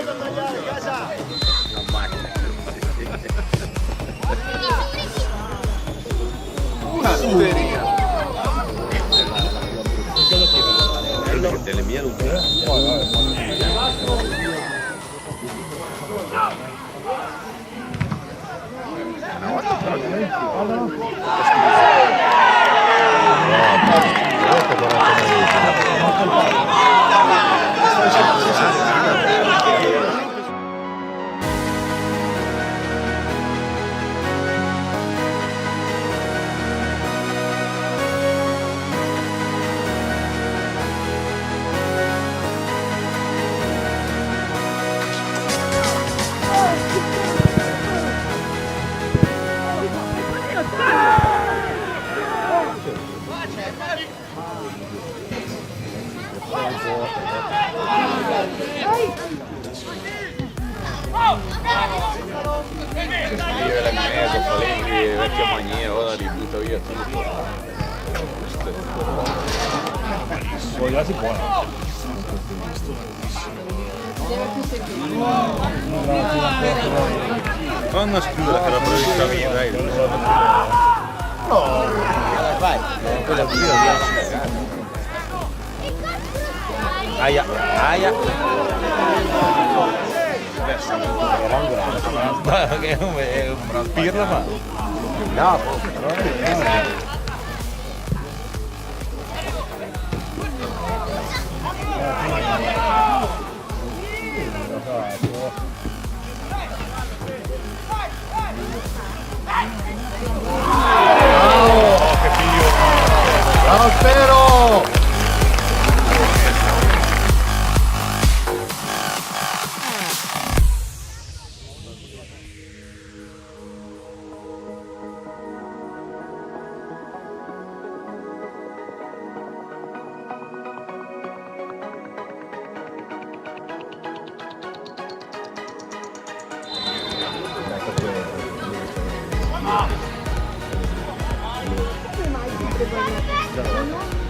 La macchina. Una suberia. Delle mie lunghe. Una volta però io le mezzo, Falenghi, vecchia maniera, ora ributto via tutto. Poi là si può. Non nascondere che la prevista mia, dai. No! Vai, quella qui la Aia, aia. Ma che è un pirla fa? No, Che figlio! Bravo Spero! Come mai ti prepari?